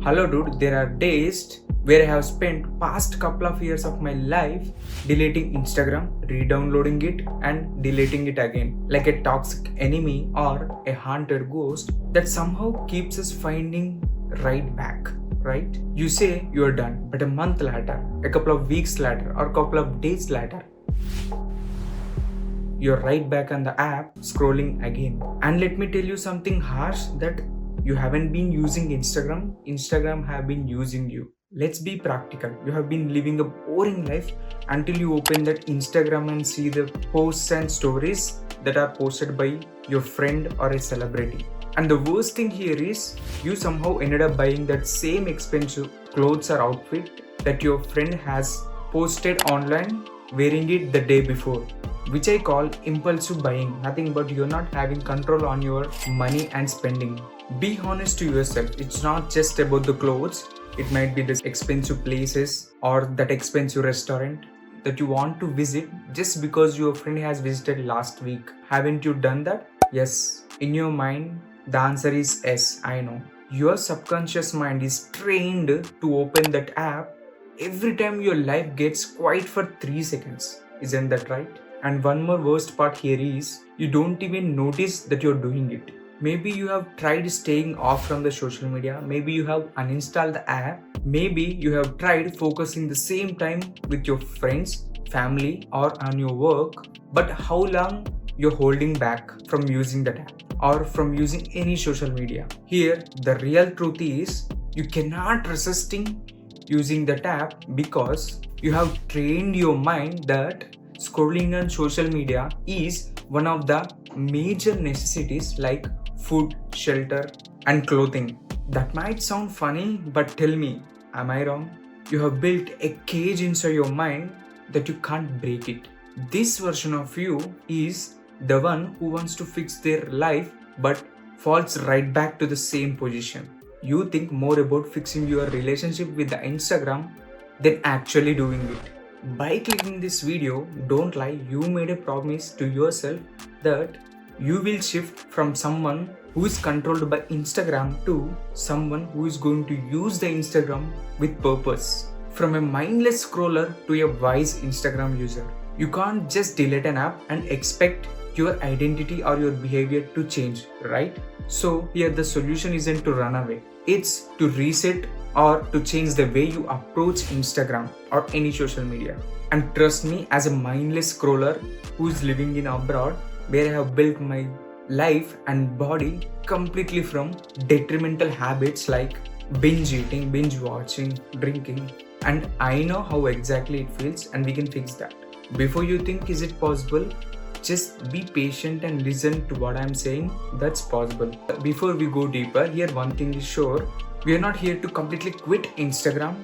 Hello dude, there are days where I have spent past couple of years of my life deleting Instagram, re-downloading it and deleting it again like a toxic enemy or a haunted ghost that somehow keeps us finding right back, right? You say you are done, but a month later, a couple of weeks later or a couple of days later, you're right back on the app scrolling again. And let me tell you something harsh, that you haven't been using Instagram have been using you. Let's be practical. You have been living a boring life until you open that Instagram and see the posts and stories that are posted by your friend or a celebrity. And the worst thing here is you somehow ended up buying that same expensive clothes or outfit that your friend has posted online wearing it the day before, which I call impulsive buying. Nothing but you're not having control on your money and spending. Be honest to yourself. It's not just about the clothes. It might be the expensive places or that expensive restaurant that you want to visit just because your friend has visited last week. Haven't you done that? Yes. In your mind, the answer is yes, I know. Your subconscious mind is trained to open that app every time your life gets quiet for 3 seconds. Isn't that right? And one more worst part here is you don't even notice that you're doing it. Maybe you have tried staying off from the social media. Maybe you have uninstalled the app. Maybe you have tried focusing the same time with your friends, family, or on your work. But how long you're holding back from using that app or from using any social media? Here, the real truth is you cannot resisting using that app because you have trained your mind that scrolling on social media is one of the major necessities like food, shelter, and clothing. That might sound funny, but tell me, am I wrong? You have built a cage inside your mind that you can't break it. This version of you is the one who wants to fix their life but falls right back to the same position. You think more about fixing your relationship with the Instagram than actually doing it. By clicking this video, don't lie, you made a promise to yourself that you will shift from someone who is controlled by Instagram to someone who is going to use the Instagram with purpose. From a mindless scroller to a wise Instagram user. You can't just delete an app and expect your identity or your behavior to change, right? So here the solution isn't to run away. It's to reset or to change the way you approach Instagram or any social media. And trust me, as a mindless scroller who is living in abroad, where I have built my life and body completely from detrimental habits like binge eating, binge watching, drinking, and I know how exactly it feels and we can fix that. Before you think is it possible, just be patient and listen to what I'm saying. That's possible. Before we go deeper, here one thing is sure. We are not here to completely quit Instagram.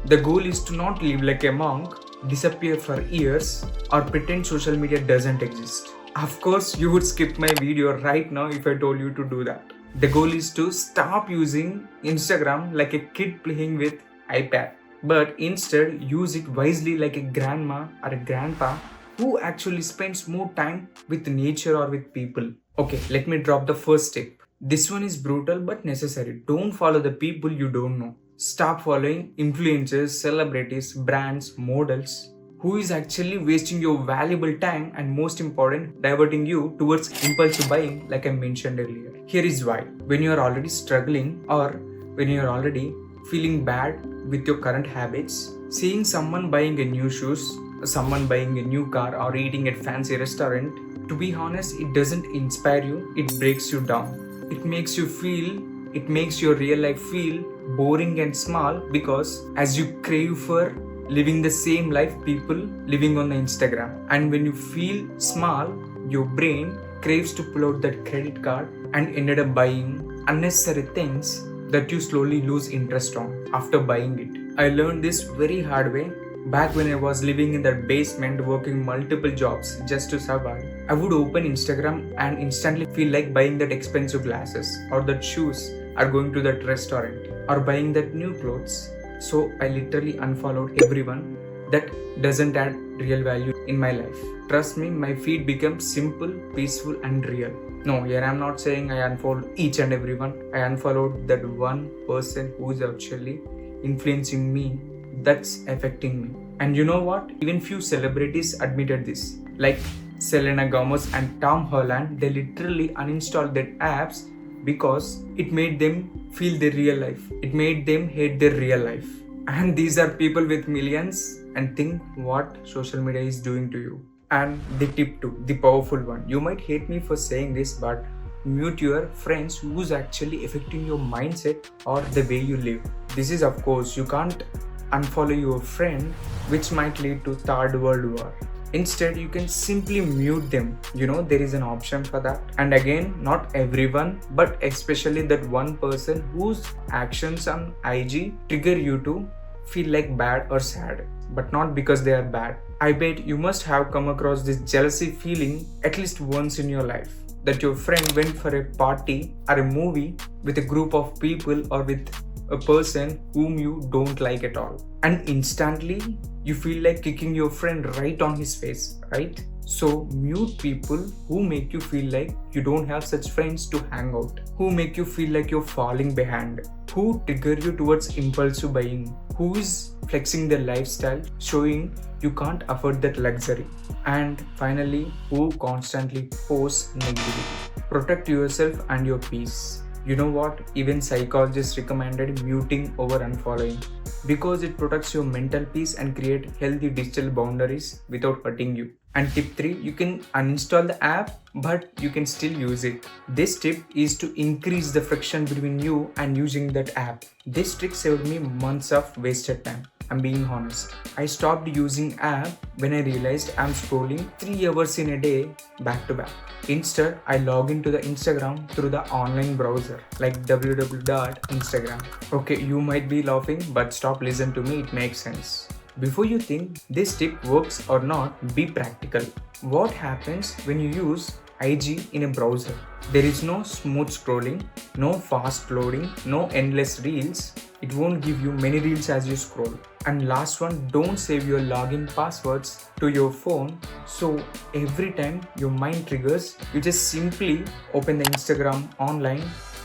The goal is to not live like a monk, disappear for years, or pretend social media doesn't exist. Of course, you would skip my video right now if I told you to do that. The goal is to stop using Instagram like a kid playing with iPad, but instead use it wisely like a grandma or a grandpa who actually spends more time with nature or with people. Okay, let me drop the first tip. This one is brutal but necessary. Don't follow the people you don't know. Stop following influencers, celebrities, brands, models who is actually wasting your valuable time and most important, diverting you towards impulsive buying like I mentioned earlier. Here is why. When you are already struggling or when you are already feeling bad with your current habits, seeing someone buying a new shoes, someone buying a new car or eating at fancy restaurant, to be honest, it doesn't inspire you, it breaks you down. It makes your real life feel boring and small because as you crave for living the same life people living on the Instagram. And when you feel small, your brain craves to pull out that credit card and ended up buying unnecessary things that you slowly lose interest on after buying it. I learned this very hard way. Back when I was living in that basement working multiple jobs just to survive, I would open Instagram and instantly feel like buying that expensive glasses or that shoes or going to that restaurant or buying that new clothes. So I literally unfollowed everyone that doesn't add real value in my life. Trust me, my feed becomes simple, peaceful and real. No, here I'm not saying I unfollowed each and everyone. I unfollowed that one person who's actually influencing me, that's affecting me. And you know what? Even few celebrities admitted this. Like Selena Gomez and Tom Holland, they literally uninstalled their apps because it made them feel their real life. It made them hate their real life. And these are people with millions, and think what social media is doing to you. And the tip 2, the powerful one. You might hate me for saying this, but mute your friends who's actually affecting your mindset or the way you live. This is, of course, you can't unfollow your friend, which might lead to third world war. Instead, you can simply mute them. There is an option for that. And again, not everyone, but especially that one person whose actions on IG trigger you to feel like bad or sad, but not because they are bad. I bet you must have come across this jealousy feeling at least once in your life, that your friend went for a party or a movie with a group of people or with a person whom you don't like at all, and instantly you feel like kicking your friend right on his face, right? So mute people who make you feel like you don't have such friends to hang out, who make you feel like you're falling behind, who trigger you towards impulsive buying, who is flexing their lifestyle, showing you can't afford that luxury, and finally, who constantly post negativity. Protect yourself and your peace. You know what? Even psychologists recommended muting over unfollowing because it protects your mental peace and create healthy digital boundaries without hurting you. And tip 3, you can uninstall the app, but you can still use it. This tip is to increase the friction between you and using that app. This trick saved me months of wasted time. I'm being honest. I stopped using app when I realized I'm scrolling 3 hours in a day back to back. Instead, I log into the Instagram through the online browser like www.instagram. Okay, you might be laughing, but stop, listen to me, it makes sense. Before you think this tip works or not, be practical. What happens when you use IG in a browser? There is no smooth scrolling, no fast loading, no endless reels. It won't give you many reels as you scroll. And last one, don't save your login passwords to your phone. So every time your mind triggers, you just simply open the Instagram online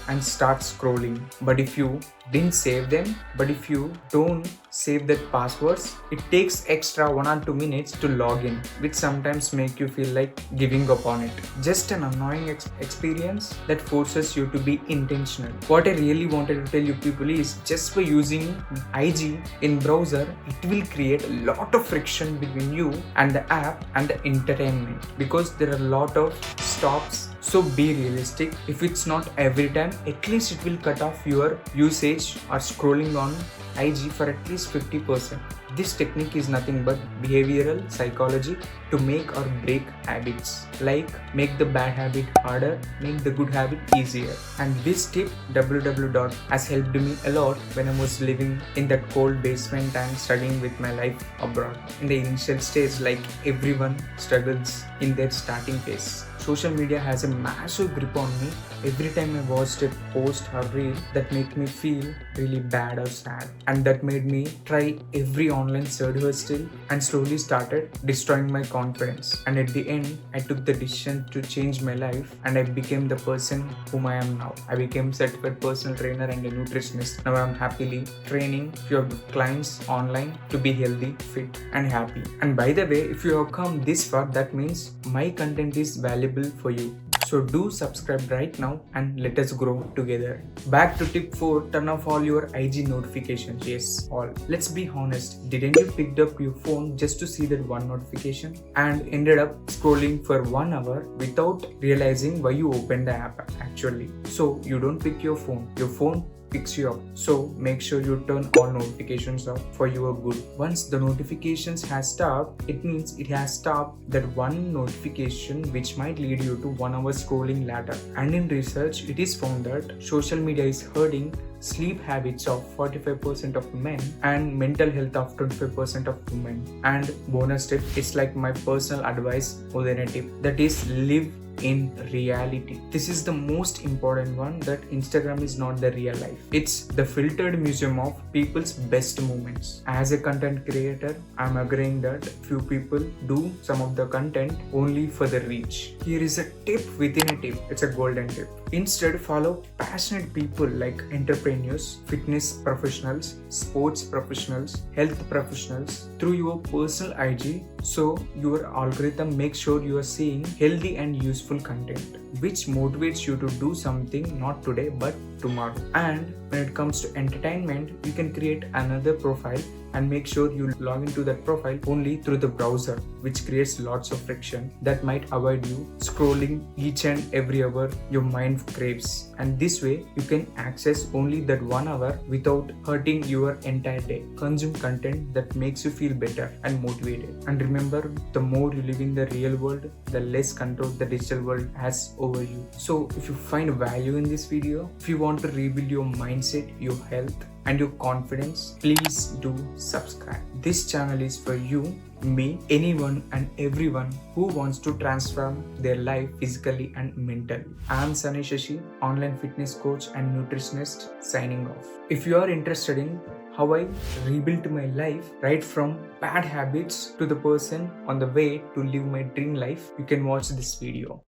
and start scrolling. But if you didn't save them, but if you don't save that passwords, it takes extra 1 or 2 minutes to log in, which sometimes make you feel like giving up on it. Just an annoying experience that forces you to be intentional. What I really wanted to tell you people is, just by using IG in browser, it will create a lot of friction between you and the app and the entertainment, because there are a lot of stops. So be realistic. If it's not every time, at least it will cut off your usage or scrolling on IG for at least 50%. This technique is nothing but behavioral psychology to make or break habits. Like make the bad habit harder, make the good habit easier. And this tip www. has helped me a lot when I was living in that cold basement and struggling with my life abroad. In the initial stage, like everyone struggles in their starting phase. Social media has a massive grip on me. Every time I watched a post or reel that made me feel really bad or sad, and that made me try every online side hustle and slowly started destroying my confidence. And at the end, I took the decision to change my life and I became the person whom I am now. I became certified personal trainer and a nutritionist. Now I'm happily training your clients online to be healthy, fit and happy. And by the way, if you have come this far, that means my content is valuable for you. So do subscribe right now and let us grow together. Back to tip 4, turn off all your IG notifications. Yes, all. Let's be honest, didn't you pick up your phone just to see that one notification and ended up scrolling for 1 hour without realizing why you opened the app actually? So you don't pick your phone picks you up. So make sure you turn all notifications off for your good. Once the notifications has stopped, it means it has stopped that one notification which might lead you to 1 hour scrolling later. And in research, it is found that social media is hurting sleep habits of 45% of men and mental health of 25% of women. And bonus tip, it's like my personal advice more than a tip, that is live in reality. This is the most important one, that Instagram is not the real life. It's the filtered museum of people's best moments. As a content creator, I'm agreeing that few people do some of the content only for the reach. Here is a tip within a tip. It's a golden tip. Instead, follow passionate people like entrepreneurs, fitness professionals, sports professionals, health professionals through your personal IG, so your algorithm makes sure you are seeing healthy and useful content which motivates you to do something not today but tomorrow. And when it comes to entertainment, you can create another profile and make sure you log into that profile only through the browser, which creates lots of friction that might avoid you scrolling each and every hour your mind craves. And this way you can access only that 1 hour without hurting your entire day. Consume content that makes you feel better and motivated. And remember, the more you live in the real world, the less control the digital world has over you. So if you find value in this video, if you want to rebuild your mindset, your health and your confidence, please do subscribe. This channel is for you, me, anyone and everyone who wants to transform their life physically and mentally. I am Sunny Shashi, online fitness coach and nutritionist, signing off. If you are interested in how I rebuilt my life right from bad habits to the person on the way to live my dream life, you can watch this video.